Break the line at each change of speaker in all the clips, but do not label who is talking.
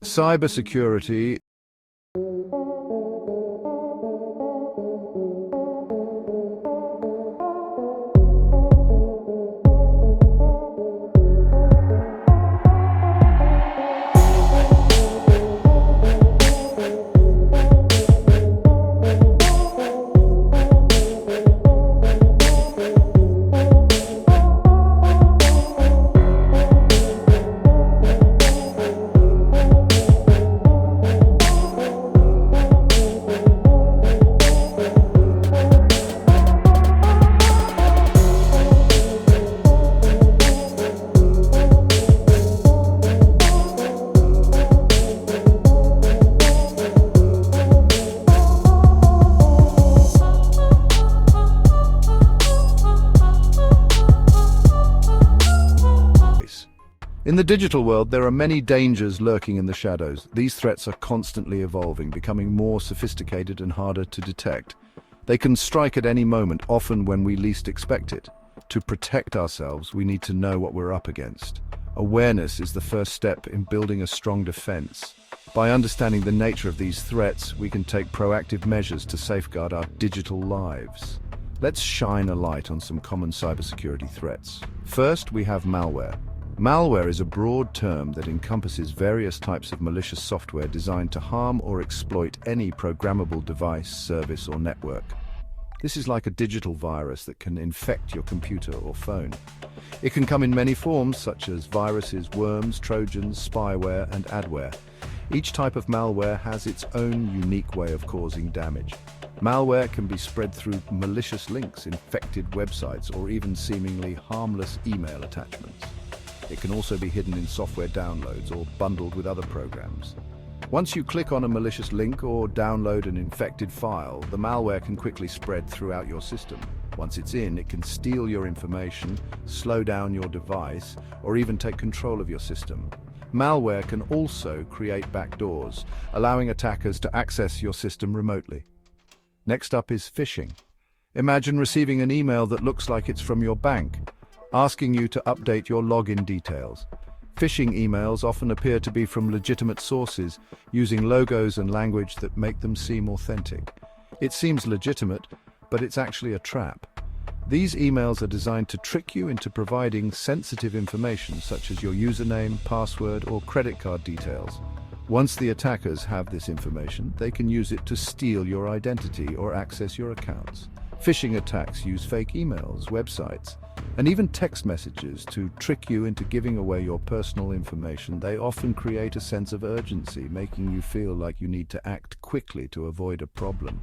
Cybersecurity. In the digital world, there are many dangers lurking in the shadows. These threats are constantly evolving, becoming more sophisticated and harder to detect. They can strike at any moment, often when we least expect it. To protect ourselves, we need to know what we're up against. Awareness is the first step in building a strong defense. By understanding the nature of these threats, we can take proactive measures to safeguard our digital lives. Let's shine a light on some common cybersecurity threats. First, we have malware. Malware is a broad term that encompasses various types of malicious software designed to harm or exploit any programmable device, service, or network. This is like a digital virus that can infect your computer or phone. It can come in many forms, such as viruses, worms, trojans, spyware, and adware. Each type of malware has its own unique way of causing damage. Malware can be spread through malicious links, infected websites, or even seemingly harmless email attachments. It can also be hidden in software downloads or bundled with other programs. Once you click on a malicious link or download an infected file, the malware can quickly spread throughout your system. Once it's in, it can steal your information, slow down your device, or even take control of your system. Malware can also create backdoors, allowing attackers to access your system remotely. Next up is phishing. Imagine receiving an email that looks like it's from your bank, asking you to update your login details. Phishing emails often appear to be from legitimate sources, using logos and language that make them seem authentic. It seems legitimate, but it's actually a trap. These emails are designed to trick you into providing sensitive information, such as your username, password, or credit card details. Once the attackers have this information, they can use it to steal your identity or access your accounts. Phishing attacks use fake emails, websites, and even text messages to trick you into giving away your personal information. They often create a sense of urgency, making you feel like you need to act quickly to avoid a problem.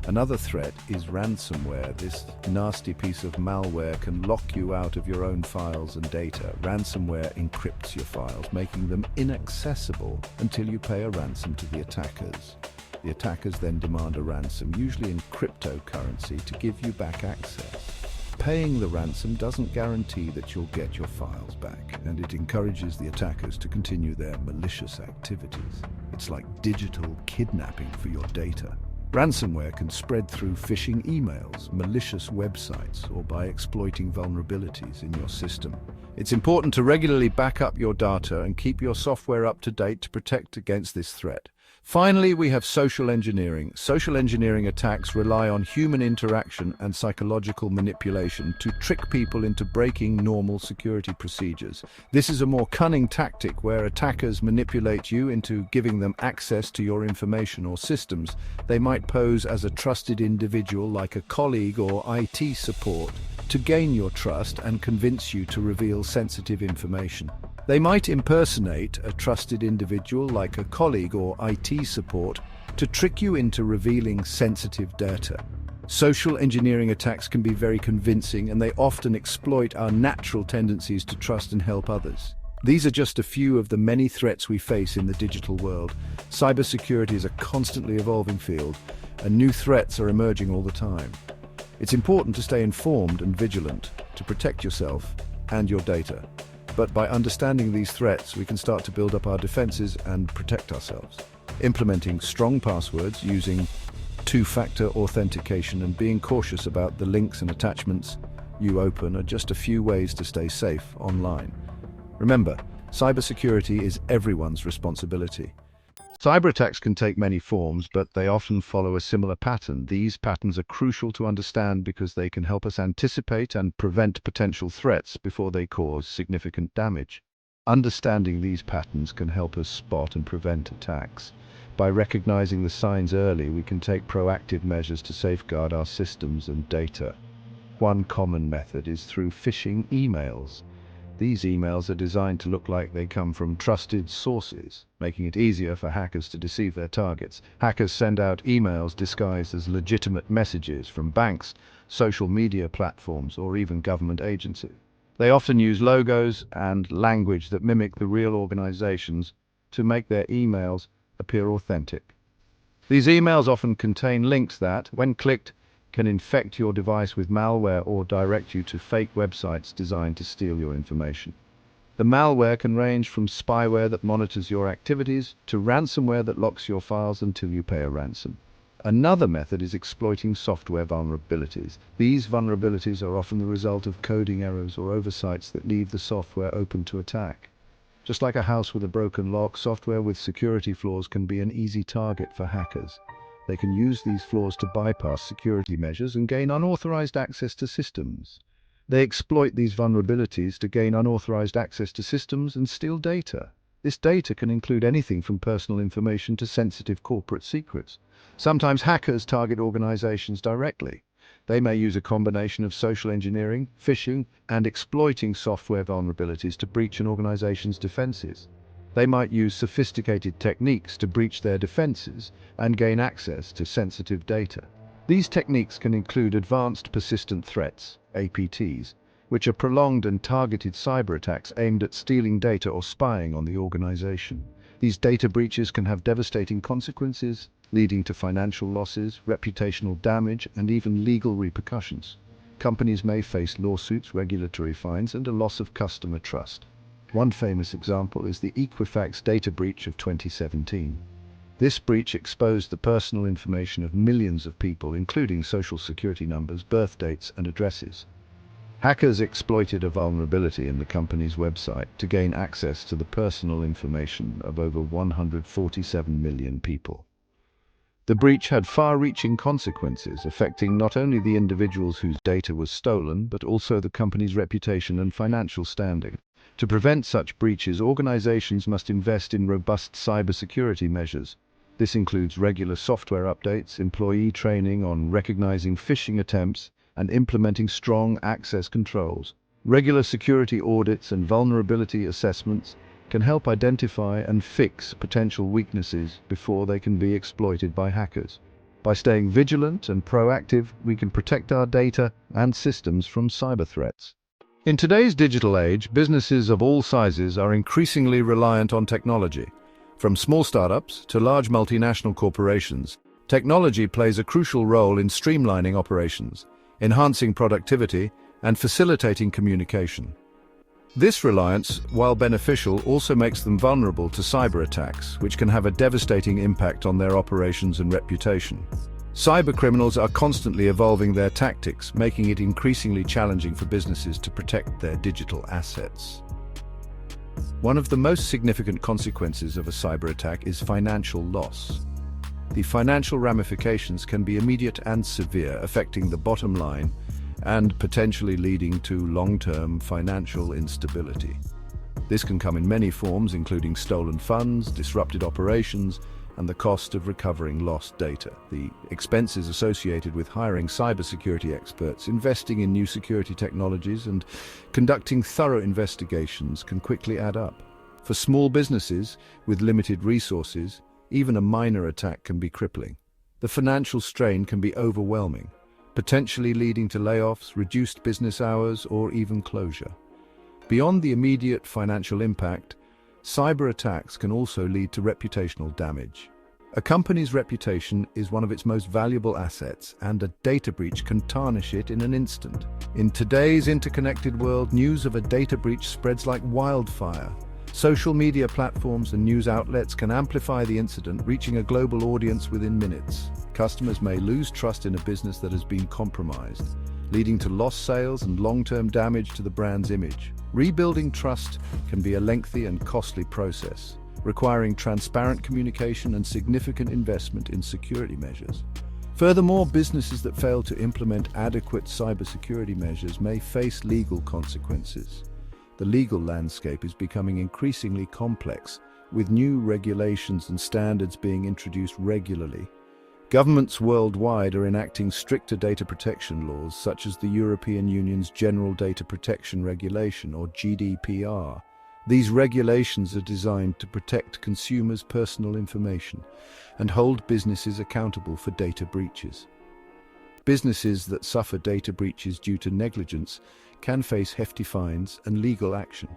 Another threat is ransomware. This nasty piece of malware can lock you out of your own files and data. Ransomware encrypts your files, making them inaccessible until you pay a ransom to the attackers. The attackers then demand a ransom, usually in cryptocurrency, to give you back access. Paying the ransom doesn't guarantee that you'll get your files back, and it encourages the attackers to continue their malicious activities. It's like digital kidnapping for your data. Ransomware can spread through phishing emails, malicious websites, or by exploiting vulnerabilities in your system. It's important to regularly back up your data and keep your software up to date to protect against this threat. Finally, we have social engineering. Social engineering attacks rely on human interaction and psychological manipulation to trick people into breaking normal security procedures. This is a more cunning tactic where attackers manipulate you into giving them access to your information or systems. They might pose as a trusted individual like a colleague or IT support to gain your trust and convince you to reveal sensitive information. They might impersonate a trusted individual like a colleague or IT support to trick you into revealing sensitive data. Social engineering attacks can be very convincing, and they often exploit our natural tendencies to trust and help others. These are just a few of the many threats we face in the digital world. Cybersecurity is a constantly evolving field, and new threats are emerging all the time. It's important to stay informed and vigilant to protect yourself and your data. But by understanding these threats, we can start to build up our defenses and protect ourselves. Implementing strong passwords, using two-factor authentication, and being cautious about the links and attachments you open are just a few ways to stay safe online. Remember, cybersecurity is everyone's responsibility. Cyber attacks can take many forms, but they often follow a similar pattern. These patterns are crucial to understand because they can help us anticipate and prevent potential threats before they cause significant damage. Understanding these patterns can help us spot and prevent attacks. By recognizing the signs early, we can take proactive measures to safeguard our systems and data. One common method is through phishing emails. These emails are designed to look like they come from trusted sources, making it easier for hackers to deceive their targets. Hackers send out emails disguised as legitimate messages from banks, social media platforms, or even government agencies. They often use logos and language that mimic the real organizations to make their emails appear authentic. These emails often contain links that, when clicked, can infect your device with malware or direct you to fake websites designed to steal your information. The malware can range from spyware that monitors your activities to ransomware that locks your files until you pay a ransom. Another method is exploiting software vulnerabilities. These vulnerabilities are often the result of coding errors or oversights that leave the software open to attack. Just like a house with a broken lock, software with security flaws can be an easy target for hackers. They can use these flaws to bypass security measures and gain unauthorized access to systems. They exploit these vulnerabilities to gain unauthorized access to systems and steal data. This data can include anything from personal information to sensitive corporate secrets. Sometimes hackers target organizations directly. They may use a combination of social engineering, phishing, and exploiting software vulnerabilities to breach an organization's defenses. They might use sophisticated techniques to breach their defenses and gain access to sensitive data. These techniques can include advanced persistent threats, APTs, which are prolonged and targeted cyber attacks aimed at stealing data or spying on the organization. These data breaches can have devastating consequences, leading to financial losses, reputational damage, and even legal repercussions. Companies may face lawsuits, regulatory fines, and a loss of customer trust. One famous example is the Equifax data breach of 2017. This breach exposed the personal information of millions of people, including social security numbers, birth dates, and addresses. Hackers exploited a vulnerability in the company's website to gain access to the personal information of over 147 million people. The breach had far-reaching consequences, affecting not only the individuals whose data was stolen, but also the company's reputation and financial standing. To prevent such breaches, organizations must invest in robust cybersecurity measures. This includes regular software updates, employee training on recognizing phishing attempts, and implementing strong access controls. Regular security audits and vulnerability assessments can help identify and fix potential weaknesses before they can be exploited by hackers. By staying vigilant and proactive, we can protect our data and systems from cyber threats. In today's digital age, businesses of all sizes are increasingly reliant on technology. From small startups to large multinational corporations, technology plays a crucial role in streamlining operations, enhancing productivity, and facilitating communication. This reliance, while beneficial, also makes them vulnerable to cyber attacks, which can have a devastating impact on their operations and reputation. Cybercriminals are constantly evolving their tactics, making it increasingly challenging for businesses to protect their digital assets. One of the most significant consequences of a cyber attack is financial loss. The financial ramifications can be immediate and severe, affecting the bottom line and potentially leading to long-term financial instability. This can come in many forms, including stolen funds, disrupted operations, and the cost of recovering lost data. The expenses associated with hiring cybersecurity experts, investing in new security technologies, and conducting thorough investigations can quickly add up. For small businesses with limited resources, even a minor attack can be crippling. The financial strain can be overwhelming, potentially leading to layoffs, reduced business hours, or even closure. Beyond the immediate financial impact, cyber attacks can also lead to reputational damage. A company's reputation is one of its most valuable assets, and a data breach can tarnish it in an instant. In today's interconnected world, news of a data breach spreads like wildfire. Social media platforms and news outlets can amplify the incident, reaching a global audience within minutes. Customers may lose trust in a business that has been compromised, leading to lost sales and long-term damage to the brand's image. Rebuilding trust can be a lengthy and costly process, requiring transparent communication and significant investment in security measures. Furthermore, businesses that fail to implement adequate cybersecurity measures may face legal consequences. The legal landscape is becoming increasingly complex, with new regulations and standards being introduced regularly. Governments worldwide are enacting stricter data protection laws, such as the European Union's General Data Protection Regulation, or GDPR. These regulations are designed to protect consumers' personal information and hold businesses accountable for data breaches. Businesses that suffer data breaches due to negligence can face hefty fines and legal action.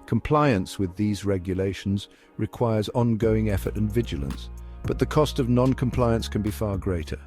Compliance with these regulations requires ongoing effort and vigilance, but the cost of non-compliance can be far greater.